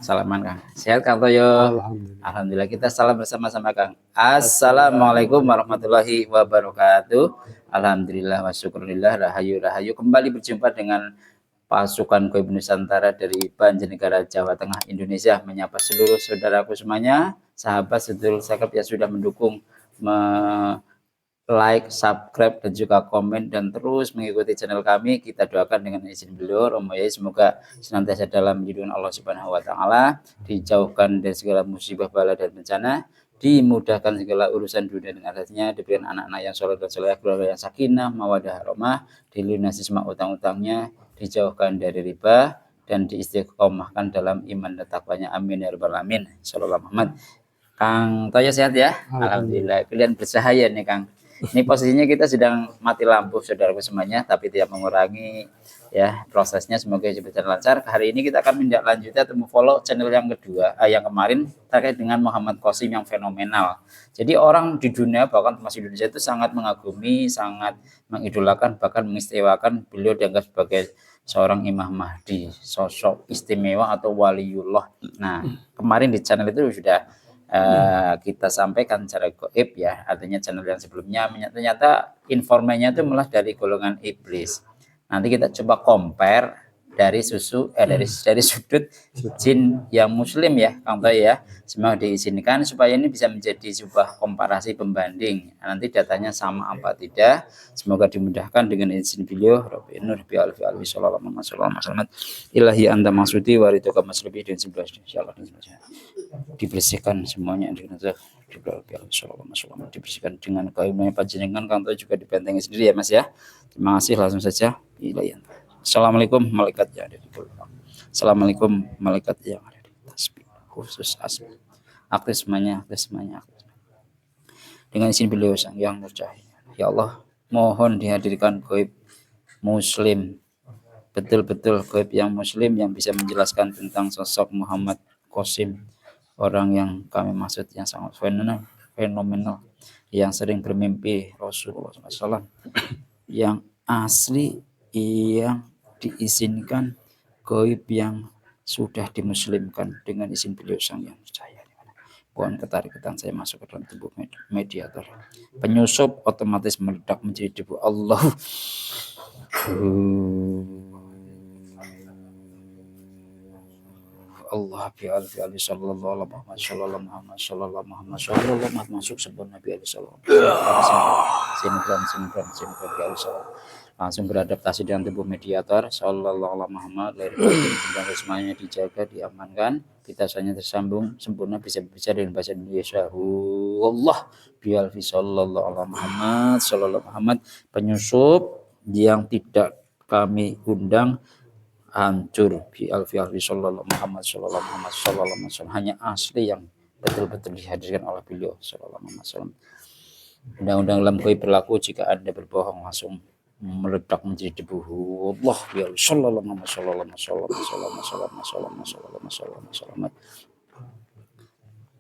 salaman Kang. Sehat Kang Toyo? Alhamdulillah kita salam bersama-sama Kang. Assalamualaikum warahmatullahi wabarakatuh. Alhamdulillah wa syukurillah rahayu kembali berjumpa dengan pasukan Goib Nusantara dari Banjarnegara Jawa Tengah Indonesia menyapa seluruh saudaraku semuanya, sahabat sedulur sekep yang sudah mendukung like, subscribe, dan juga komen dan terus mengikuti channel kami. Kita doakan dengan izin beliau, Romo Yai, semoga senantiasa dalam lindungan Allah Subhanahu wa taala, dijauhkan dari segala musibah, bala dan bencana, dimudahkan segala urusan dunia dan akhiratnya, diberikan anak-anak yang soleh dan soleh, keluarga yang sakinah, mawadah, rahmah, dilunasi semua utang-utangnya, dijauhkan dari riba dan diistiqomahkan dalam iman dan takwanya. Amin ya rabbal alamin. Sallallahu Muhammad. Kang Toyo sehat ya? Alhamdulillah. Kalian bersahaya nih Kang. Ini posisinya kita sedang mati lampu saudaraku semuanya, tapi tidak mengurangi ya prosesnya, semoga berjalan lancar. Hari ini kita akan menindaklanjuti atau follow channel yang kedua, yang kemarin terkait dengan Muhammad Qasim yang fenomenal. Jadi orang di dunia bahkan termasuk Indonesia itu sangat mengagumi, sangat mengidolakan, bahkan mengistimewakan beliau, dianggap sebagai seorang Imam Mahdi, sosok istimewa atau waliullah. Nah, kemarin di channel itu sudah kita sampaikan secara goib ya, artinya channel yang sebelumnya ternyata informasinya itu malah dari golongan iblis. Nanti kita coba compare dari dari sudut jin yang muslim ya Kang Toy ya, semua diizinkan supaya ini bisa menjadi sebuah komparasi pembanding. Nanti datanya sama apa tidak, semoga dimudahkan dengan izin beliau. Rabbi nur bi alfi alfi sallallahu alaihi wasallam ilahi anta maksudi warituka maslubi dan sebelah insyaallah dibersihkan semuanya dengan dibersihkan dengan kaumnya panjenengan. Kang Toy juga dibentengi sendiri ya Mas ya. Terima kasih, langsung saja. Assalamualaikum malaikat yang ada di belakang. Assalamualaikum malaikat yang ada di tasbih khusus asma. Aktif semuanya. Dengan izin beliau sang yang nurcahaya. Ya Allah, mohon dihadirkan goib muslim, betul-betul goib yang muslim yang bisa menjelaskan tentang sosok Muhammad Qasim, orang yang kami maksud yang sangat fenomenal, yang sering bermimpi Rasulullah SAW, yang asli, yang diizinkan, goib yang sudah dimuslimkan dengan izin beliau sang yang percaya. Mohon keterikatan saya masuk ke dalam tubuh mediator. Penyusup otomatis meledak menjadi debu. Allah. Allah bi alfi ali sallallahu alaihi Muhammad masuk sebelum Nabi alaihi sallallahu langsung beradaptasi dengan tubuh mediator sallallahu alaihi Muhammad, lahir batin semuanya dijaga, diamankan, kita hanya tersambung sempurna, bisa berbicara dengan bahasa Indonesia. Allah bi alfi sallallahu alaihi Muhammad, penyusup yang tidak kami undang hancur bi alfi sallallahu Muhammad hanya asli yang betul-betul dihadirkan oleh beliau sallallahu alaihi wasallam. Undang-undang dalam goib berlaku jika Anda berbohong langsung meledak menjadi debu. Allah bi alfi sallallahu Muhammad.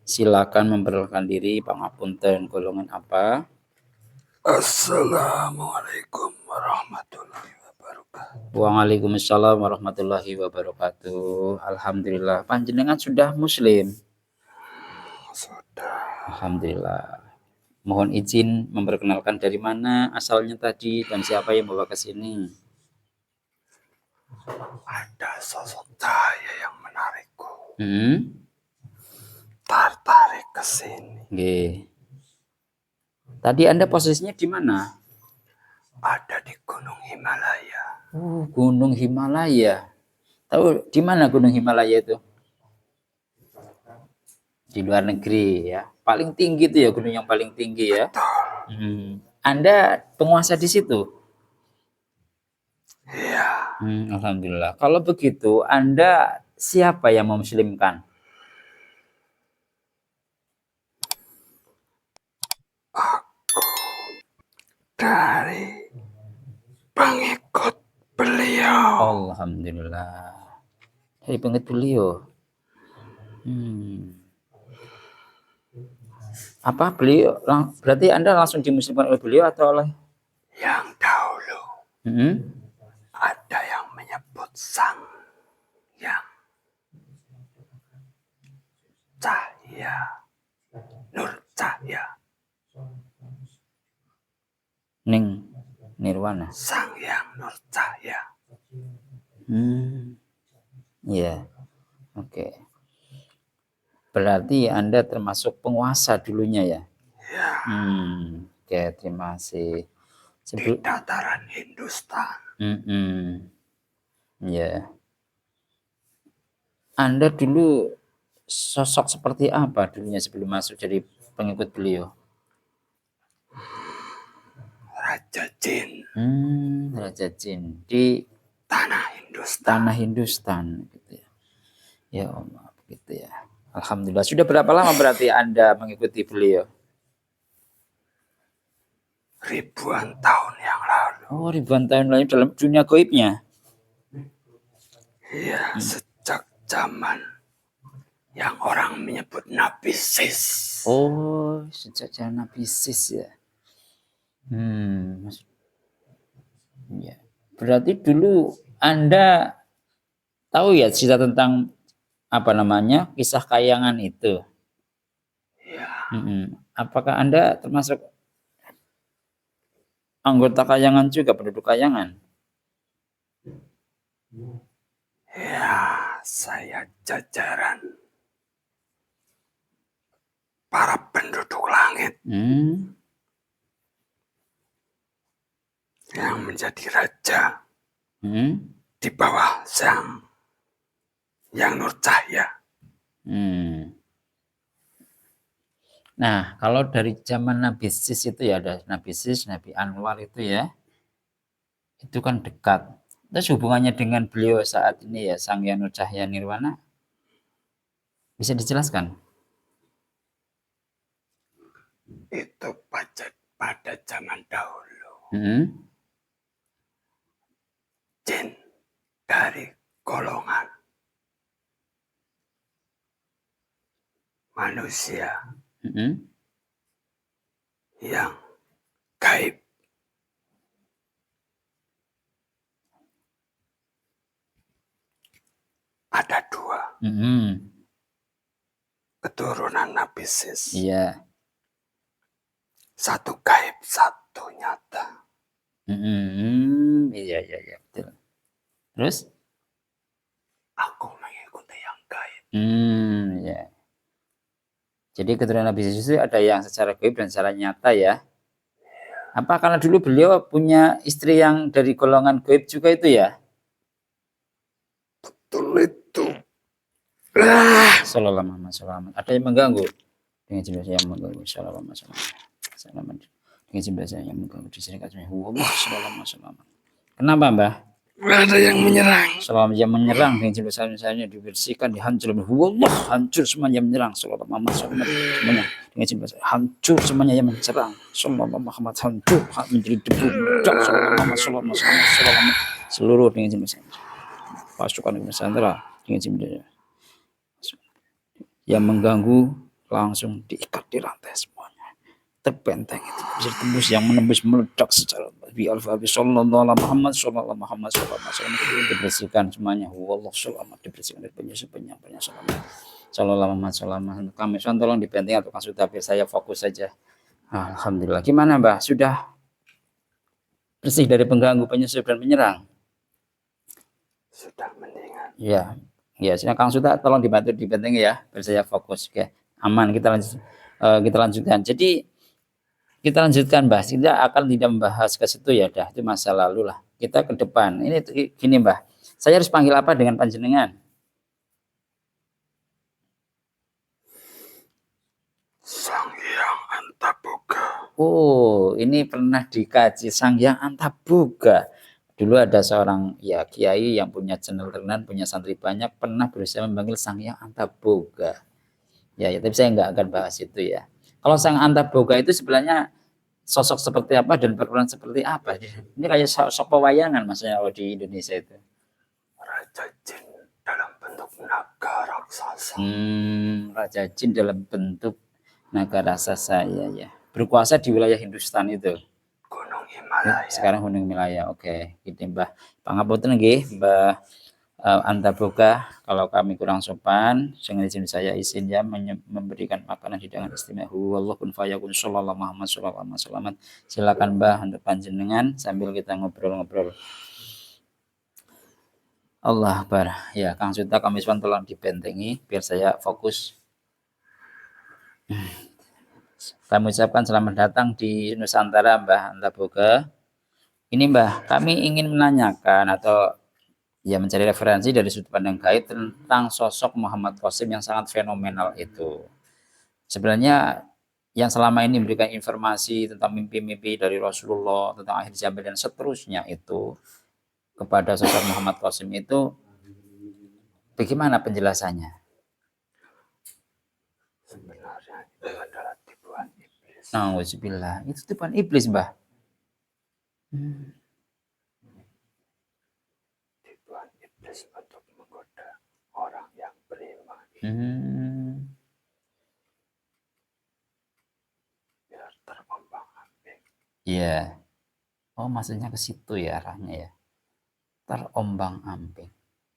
Silakan memperkenalkan diri, pangapunten, golongan apa? Assalamualaikum warahmatullahi wabarakatuh. Waalaikumsalam warahmatullahi wabarakatuh. Alhamdulillah, panjenengan sudah muslim? Sudah. Alhamdulillah. Mohon izin memperkenalkan dari mana asalnya tadi dan siapa yang bawa ke sini. Ada sosok cahaya yang menarikku. Tertarik ke sini. Nggih. Tadi Anda posisinya di mana? Ada di Gunung Himalaya. Gunung Himalaya. Tahu di mana Gunung Himalaya itu? Di luar negeri ya. Paling tinggi itu ya, gunung yang paling tinggi ya. Anda penguasa di situ? Iya. Alhamdulillah. Kalau begitu, Anda siapa yang memuslimkan? Aku dari pengikut beliau. Alhamdulillah. Dari pengikut beliau. Apa beliau? Berarti Anda langsung dimuslimkan oleh beliau atau oleh? Yang dahulu. Ada yang menyebut sang yang Cahya Nur Cahya Ning Nirwana. Sang Hyang Nur Cahya. Ya, oke. Berarti Anda termasuk penguasa dulunya ya? Ya, Oke, terima kasih. di dataran Hindustan. Ya. Anda dulu sosok seperti apa dulunya sebelum masuk jadi pengikut beliau? Raja Jin. Raja Jin di tanah Hindustan gitu ya. Ya Allah, begitu ya. Alhamdulillah. Sudah berapa lama berarti Anda mengikuti beliau? Ribuan tahun yang lalu. Oh, ribuan tahun lalu dalam dunia gaibnya. Iya, sejak zaman yang orang menyebut Nabi Sis. Oh, sejak zaman Nabi Sis ya. Ya. Berarti dulu Anda tahu ya cerita tentang apa namanya kisah Kayangan itu? Ya. Apakah Anda termasuk anggota Kayangan juga, penduduk Kayangan? Ya, saya jajaran para penduduk langit yang menjadi raja di bawah Sang Yang Nur Cahya. Nah, kalau dari zaman Nabi Sis itu ya ada Nabi Sis, Nabi Anwar itu ya, itu kan dekat. Terus hubungannya dengan beliau saat ini ya, Sang Yang Nur Cahya Nirwana, bisa dijelaskan? Itu pada zaman dahulu. Jin dari golongan manusia yang gaib. Ada dua. Keturunan Nabi Sis. Iya. Satu gaib, satu nyata. Iya, betul. Terus? Aku mengikuti yang gaib. Ya. Jadi keturunan Nabi Sis itu ada yang secara gaib dan secara nyata ya. Apa karena dulu beliau punya istri yang dari golongan gaib juga itu ya? Betul itu. Sallallahu Muhammad sallallahu. Ada yang mengganggu dengan jumlah yang mengganggu. Sallallahu Muhammad sallallahu. Dengan jumlah yang mengganggu di sini katanya. Allah sallallahu sallallahu. Kenapa Mbah? Ada yang menyerang. Selama yang menyerang dengan jumlah misalnya dibersihkan, dihancur. Allah hancur semuanya menyerang. Sallallahu Muhammad sallallahu semuanya dengan jumlah hancur semuanya yang menyerang. Sallallahu Muhammad hancur menjadi debu. Sallallahu Muhammad sallallahu seluruh dengan jumlah pasukan Nusantara dengan jumlah yang mengganggu langsung diikat di rantai semuanya, terbenteng itu bisa tembus yang menembus meledak secara bi alfa sallallahu Muhammad sallallahu dibersihkan semuanya. Wallah selamat dibersihkan dari penyusup-penyusup sallallahu Muhammad sallallahu. Kami tolong dibenting atau sudah biar saya fokus saja. Alhamdulillah. Gimana Mbah? Sudah bersih dari pengganggu, penyusup dan penyerang? Sudah mendingan. Ya, silakan sudah tolong dibantu dibenting ya, biar saya fokus. Oke, aman. Kita lanjutkan. Jadi kita lanjutkan Mbah. Kita akan tidak membahas ke situ ya, dah itu masa lalu lah. Kita ke depan. Ini gini Mbah. Saya harus panggil apa dengan panjenengan? Sang Hyang Antaboga. Oh, ini pernah dikaji Sang Hyang Antaboga. Dulu ada seorang ya kiai yang punya channel terkenal, punya santri banyak, pernah berusaha memanggil Sang Hyang Antaboga. Ya, tapi saya nggak akan bahas itu ya. Kalau Sang Antaboga itu sebenarnya sosok seperti apa dan berperan seperti apa? Ini kayak sosok pewayangan maksudnya di Indonesia itu. Raja Jin dalam bentuk naga raksasa. Raja Jin dalam bentuk naga raksasa ya. Berkuasa di wilayah Hindustan itu. Gunung Himalaya. Sekarang Gunung Himalaya. Oke, gitu Mbah. Pangapunten nggih, Mbah anta boga kalau kami kurang sopan, dengan izin saya izin ya memberikan makanan hidangan istimewa. Wallahu kun fayakun sallallahu Muhammad sallallahu alaihi wasallam. Silakan Mbah untuk panjenengan sambil kita ngobrol-ngobrol. Allah Akbar. Ya, Kang Suta Kang Miswan tolong dibentengi biar saya fokus. Kami ucapkan selamat datang di Nusantara Mbah Anta Boga. Ini Mbah, kami ingin menanyakan atau ya mencari referensi dari sudut pandang gaib tentang sosok Muhammad Qasim yang sangat fenomenal itu. Sebenarnya yang selama ini memberikan informasi tentang mimpi-mimpi dari Rasulullah, tentang akhir zaman dan seterusnya itu kepada sosok Muhammad Qasim itu bagaimana penjelasannya? Sebenarnya itu adalah tipuan iblis. Nauzubillah, itu tipuan iblis, Mbah. Tipuan iblis untuk menggoda orang yang beriman. Biar terombang-ambing. Iya. Oh, maksudnya ke situ ya arahnya ya. Terombang-ambing.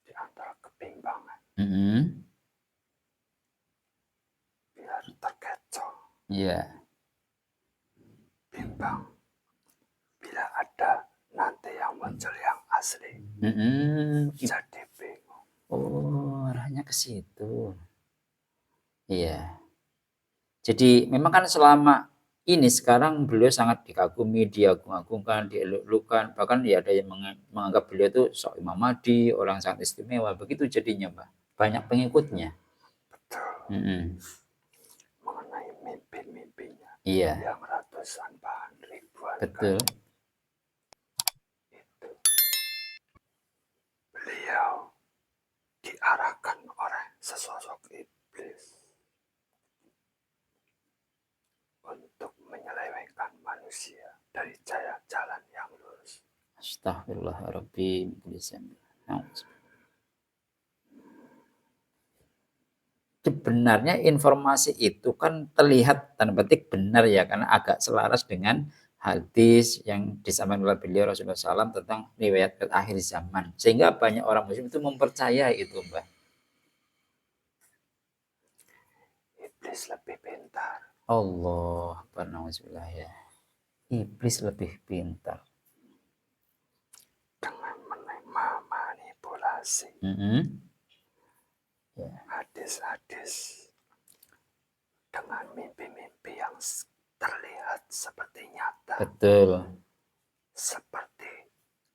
Di antara kebimbangan. Biar terkecoh. Iya. Bimbang. Bila ada nanti yang muncul yang asli. Jadi bingung. Oh, arahnya ke situ. Iya. Jadi memang kan selama ini sekarang beliau sangat dikagumi, diagung-agungkan, dieluk-elukan, bahkan ya ada yang menganggap beliau itu sok Imam Mahdi, orang sangat istimewa. Begitu jadinya, Mbak. Banyak pengikutnya. Betul. Mengenai mimpi-mimpinya. Iya. Yang ratusan bahkan ribuan Betul. kali. Itu. Beliau diarahkan oleh sesosok iblis untuk menyelewengkan manusia dari jalan yang lurus. Astagfirullahaladzim. Sebenarnya informasi itu kan terlihat tanda petik benar ya, karena agak selaras dengan hadis yang disampaikan oleh beliau Rasulullah SAW tentang riwayat akhir zaman. Sehingga banyak orang muslim itu mempercayai itu, Mbak. Iblis lebih pintar. Allah, Alhamdulillah ya. Iblis lebih pintar. Dengan memanipulasi. Hadis-hadis dengan mimpi-mimpi yang terlihat seperti nyata. Betul. Seperti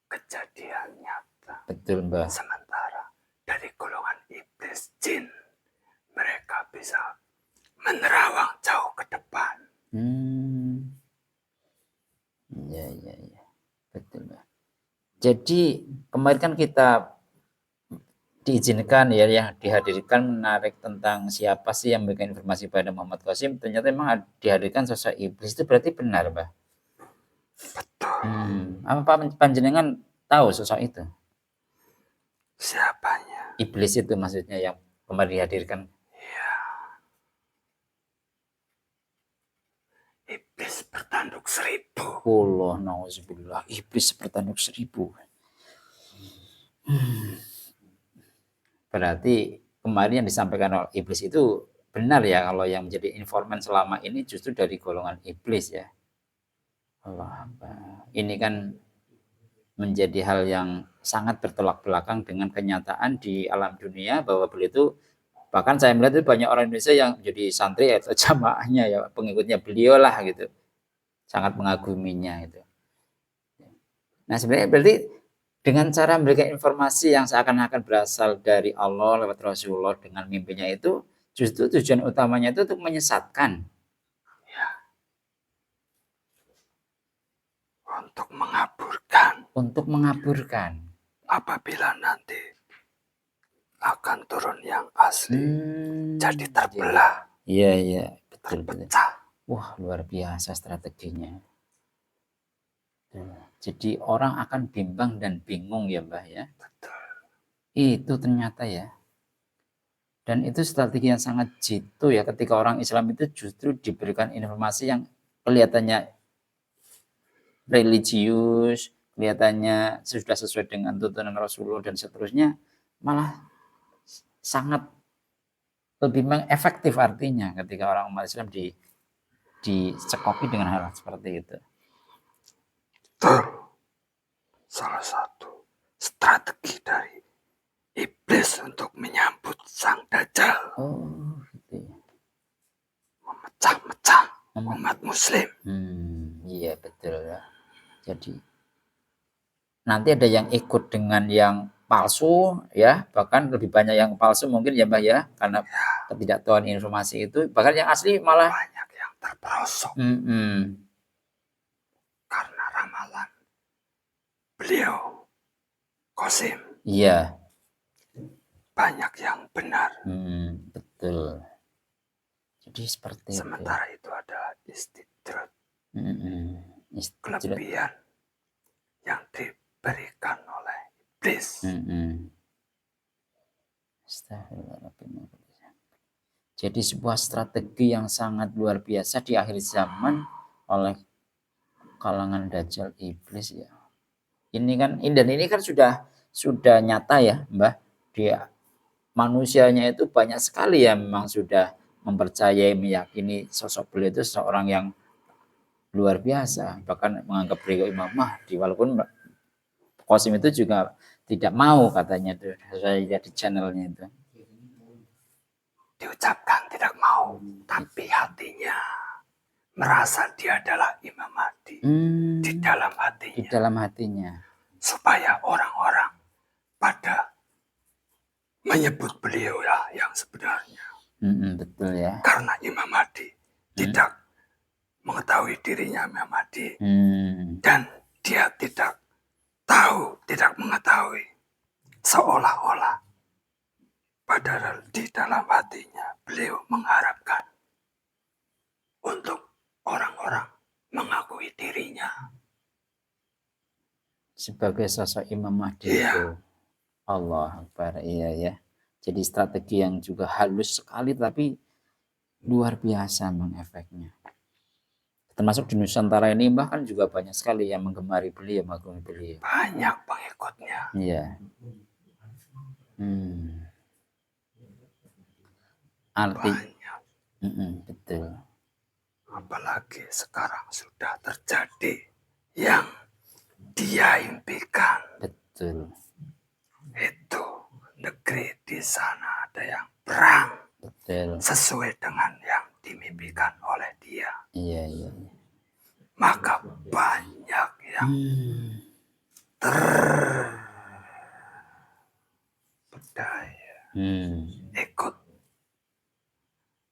kejadian nyata. Betul, Mbak. Sementara dari golongan iblis jin, mereka bisa menerawang jauh ke depan. Ya. Betul, Mbak. Jadi kemarin kan kita diizinkan ya yang dihadirkan menarik tentang siapa sih yang memberikan informasi pada Muhammad Qasim, ternyata memang dihadirkan sosok iblis. Itu berarti benar, Mbak? Betul. Apa panjenengan tahu sosok itu? Siapanya? Iblis itu maksudnya yang kemarin dihadirkan. Ya. Iblis bertanduk 1000. Allah, nauzubillah. Iblis bertanduk 1000. Berarti kemarin yang disampaikan oleh iblis itu benar ya, kalau yang menjadi informan selama ini justru dari golongan iblis ya. Allah, ini kan menjadi hal yang sangat bertolak belakang dengan kenyataan di alam dunia bahwa beliau itu, bahkan saya melihat itu banyak orang Indonesia yang jadi santri atau jamaahnya ya, pengikutnya beliau lah gitu, sangat mengaguminya itu. Nah sebenarnya berarti dengan cara memberikan informasi yang seakan-akan berasal dari Allah lewat Rasulullah dengan mimpinya itu, justru tujuan utamanya itu untuk menyesatkan. Ya. Untuk mengaburkan. Untuk mengaburkan. Apabila nanti akan turun yang asli, jadi terbelah. Iya, betul. Terpecah. Wah, luar biasa strateginya. Jadi orang akan bimbang dan bingung ya, Mbah ya. Betul. Itu ternyata ya. Dan itu strategi yang sangat jitu ya, ketika orang Islam itu justru diberikan informasi yang kelihatannya religius, kelihatannya sudah sesuai dengan tuntunan Rasulullah dan seterusnya, malah sangat lebih efektif artinya ketika orang umat Islam dicekoki dengan hal seperti itu. Betul. Salah satu strategi dari iblis untuk menyambut sang dajjal. Oh, gitu ya. Memecah-mecah umat muslim. Iya betul ya. Jadi nanti ada yang ikut dengan yang palsu ya, bahkan lebih banyak yang palsu mungkin ya Mbah ya, karena ketidaktahuan informasi itu, bahkan yang asli malah Banyak yang terperosok karena ramalan beliau Qasim. iya. Banyak yang benar. Betul. Jadi seperti Sementara itu ada istidrat, istidrat. kelebihan yang diberikan oleh iblis. Astagfirullahaladzim. Jadi sebuah strategi yang sangat luar biasa di akhir zaman oleh kalangan dajjal iblis ya. Ini kan sudah nyata ya, Mbah. Dia manusianya itu banyak sekali yang memang sudah mempercayai, meyakini sosok beliau itu seorang yang luar biasa, bahkan menganggap beliau Imam Mahdi, walaupun Qasim itu juga tidak mau katanya tuh, saya lihat di channelnya itu. Diucapkan tidak mau, tapi hatinya merasa dia adalah Imam Mahdi. Di dalam hatinya. Di dalam hatinya. Supaya orang-orang pada menyebut beliau lah yang sebenarnya. Betul ya. Karena Imam Mahdi tidak mengetahui dirinya Imam Mahdi. Dan dia tidak tahu, tidak mengetahui. Seolah-olah padahal di dalam hatinya beliau mengharapkan untuk orang-orang mengakui dirinya sebagai sosok Imam Mahdi itu. Allah Akbar, iya ya. Jadi strategi yang juga halus sekali tapi luar biasa memang efeknya. Termasuk di Nusantara ini bahkan juga banyak sekali yang menggemari beliau, mengagumi beliau. Banyak pengikutnya. Iya. Banyak. Betul. Apalagi sekarang sudah terjadi yang dia impikan. Betul. Itu negeri di sana ada yang perang. Betul. Sesuai dengan yang dimimpikan oleh dia. Iya. Maka banyak yang terpedaya. Ikut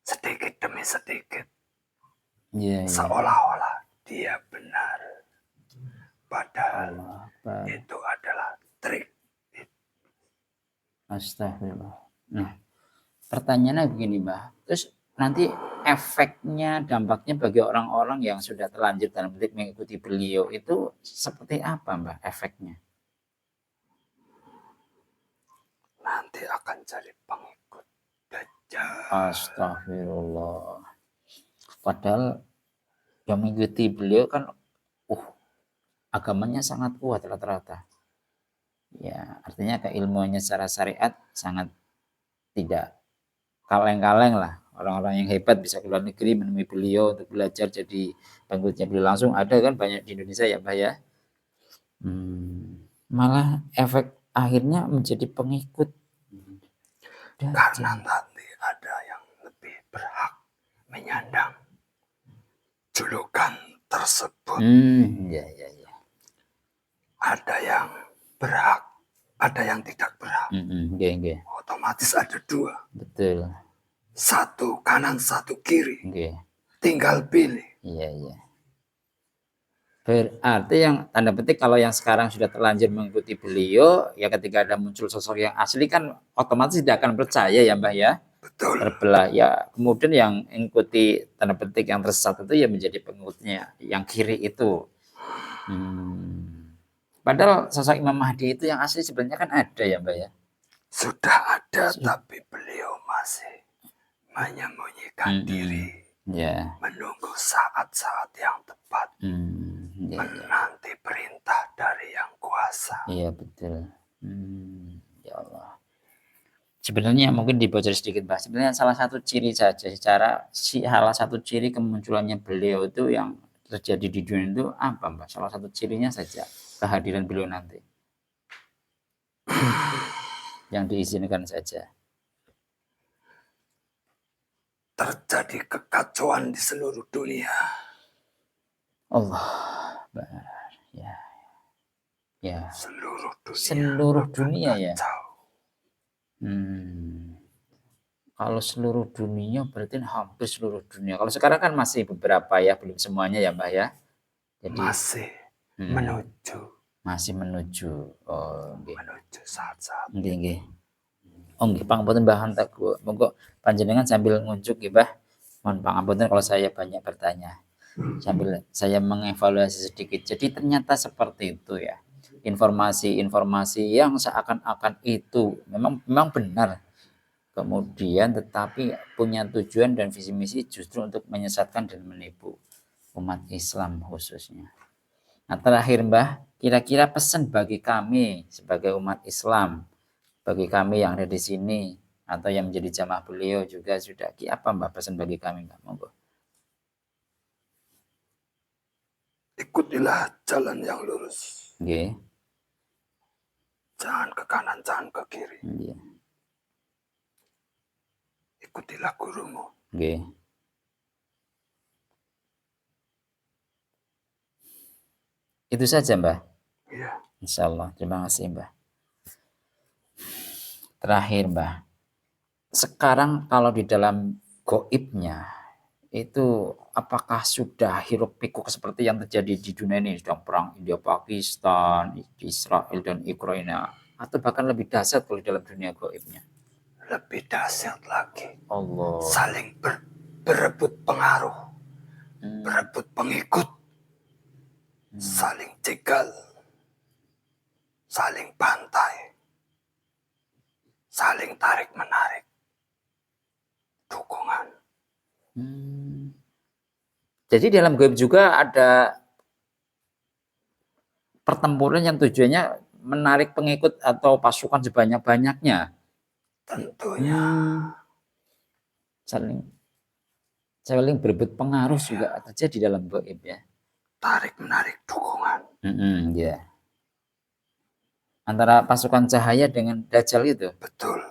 sedikit demi sedikit. Seolah-olah dia benar. Padahal itu adalah trik. Astagfirullah. Nah, pertanyaannya begini, Mbak. Terus nanti efeknya, dampaknya bagi orang-orang yang sudah terlanjur dalam bentuk mengikuti beliau itu seperti apa, Mbak, efeknya? Nanti akan jadi pengikut Dajjal. Astagfirullah. Padahal yang mengikuti beliau kan agamanya sangat kuat rata-rata. Ya, artinya keilmuannya secara syariat sangat tidak kaleng-kaleng lah. Orang-orang yang hebat bisa keluar negeri menemui beliau untuk belajar jadi pengikutnya beliau langsung, ada kan banyak di Indonesia ya Mbak ya. Malah efek akhirnya menjadi pengikut. Karena nanti ada yang lebih berhak menyandang julukan tersebut. Ya. Ada yang berhak, ada yang tidak berhak. Otomatis ada dua. Betul. Satu kanan, satu kiri. Tinggal pilih. Iya. Berarti yang tanda petik kalau yang sekarang sudah terlanjur mengikuti beliau, ya ketika ada muncul sosok yang asli kan otomatis tidak akan percaya ya Mbak ya. Betul. Terbelah ya. Kemudian yang mengikuti tanda petik yang tersesat itu ya menjadi pengikutnya yang kiri itu. Padahal sosok Imam Mahdi itu yang asli sebenarnya kan ada ya Mbak ya. Sudah ada, tapi beliau masih menyembunyikan diri. Menunggu saat-saat yang tepat. Menanti perintah dari yang kuasa. Iya betul. Ya Allah. Sebenarnya mungkin dibocor sedikit, Mbah. Sebenarnya salah satu ciri saja salah satu ciri kemunculannya beliau itu yang terjadi di dunia itu apa, Mbah? Salah satu cirinya saja kehadiran beliau nanti. Yang diizinkan saja. Terjadi kekacauan di seluruh dunia. Allah, ya, ya. Seluruh dunia Ya. kacau. Kalau seluruh dunia berarti hampir seluruh dunia. Kalau sekarang kan masih beberapa ya, belum semuanya ya, Mbah ya. Jadi Masih menuju. Oh, nggih. menuju saat-saat. Nggih. Oh nggih, pangapunten Mbah Hantak. Monggo panjenengan sambil ngunjuk nggih, Mbah. Mohon pangapunten kalau saya banyak bertanya. Sambil saya mengevaluasi sedikit. Jadi ternyata seperti itu ya. Informasi-informasi yang seakan-akan itu memang benar. Kemudian tetapi punya tujuan dan visi misi justru untuk menyesatkan dan menipu umat Islam khususnya. Nah terakhir Mbah, kira-kira pesan bagi kami sebagai umat Islam, bagi kami yang ada di sini atau yang menjadi jamaah beliau juga sudah, apa Mbah pesan bagi kami Mbah? Monggo. Ikutilah jalan yang lurus. Nggih. Jangan ke kanan, jangan ke kiri. Nggih. Ikutilah gurumu. Nggih. Itu saja Mbah. Iya. Insyaallah. Terima kasih Mbah. Terakhir Mbah. Sekarang kalau di dalam goibnya itu apakah sudah hiruk pikuk seperti yang terjadi di dunia ini, sedang perang India Pakistan, Israel dan Ukraina, atau bahkan lebih dahsyat kalau dalam dunia goibnya? Lebih dahsyat lagi. Allah. Saling berebut pengaruh, berebut pengikut, saling jegal, saling bantai, saling tarik menarik, dukungan. Jadi dalam goib juga ada pertempuran yang tujuannya menarik pengikut atau pasukan sebanyak-banyaknya. Tentunya. Saling berebut pengaruh juga terjadi dalam goib ya. Tarik menarik dukungan. Ya. Antara pasukan cahaya dengan Dajjal itu. Betul.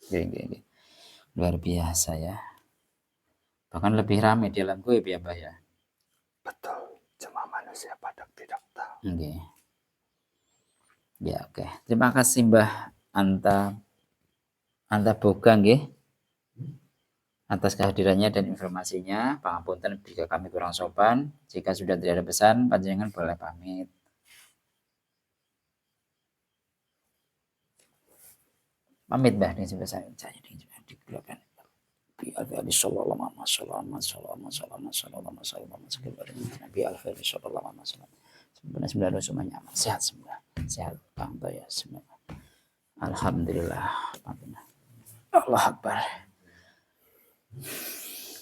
Oke. Luar biasa ya. Bahkan lebih ramai di dalam goib ya Mbah ya. Betul. Cuma manusia pada tidak tahu. Oke. Ya oke. Terima kasih Mbah Anta Boga nggih atas kehadirannya dan informasinya. Pangapunten jika kami kurang sopan. Jika sudah tidak ada pesan, panjenengan boleh pamit. Pamit Mbah dengan sebab saya di belakang. Nabi Al-Fadhi sallallahu alaihi wasallam. Sebenarnya semuanya aman. Sehat semua. Sehat Bang Toya semua. Alhamdulillah. Allah Akbar.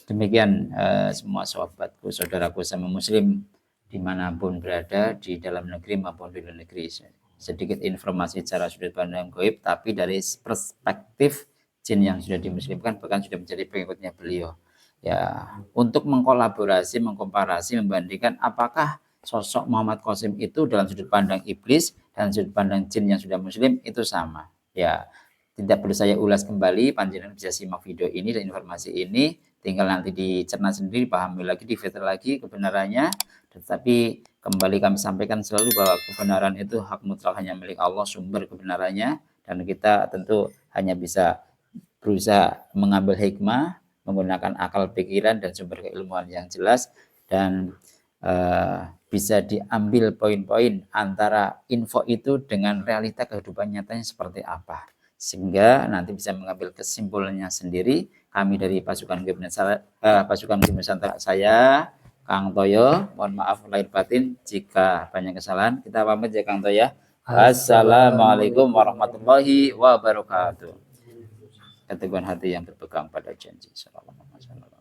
Demikian semua sahabatku, saudaraku sama muslim dimanapun berada di dalam negeri maupun di luar negeri. Sedikit informasi secara sudut pandang goib, tapi dari perspektif jin yang sudah dimuslimkan bahkan sudah menjadi pengikutnya beliau. Ya, untuk mengkolaborasi, mengkomparasi, membandingkan apakah sosok Muhammad Qasim itu dalam sudut pandang iblis dan sudut pandang jin yang sudah muslim itu sama. Ya, tidak perlu saya ulas kembali, panjenengan bisa simak video ini dan informasi ini, tinggal nanti dicerna sendiri, pahami lagi, difilter lagi kebenarannya. Tetapi kembali kami sampaikan selalu bahwa kebenaran itu hak mutlak hanya milik Allah, sumber kebenarannya, dan kita tentu hanya bisa berusaha mengambil hikmah, menggunakan akal pikiran dan sumber keilmuan yang jelas, dan bisa diambil poin-poin antara info itu dengan realita kehidupan nyatanya seperti apa, sehingga nanti bisa mengambil kesimpulannya sendiri. Kami dari pasukan Nusantara, saya Kang Toyo, mohon maaf lahir batin jika banyak kesalahan. Kita pamit ya Kang Toyo. Assalamualaikum warahmatullahi wabarakatuh. Keteguhan hati yang berpegang pada janji. Sallallahu alaihi wasallam.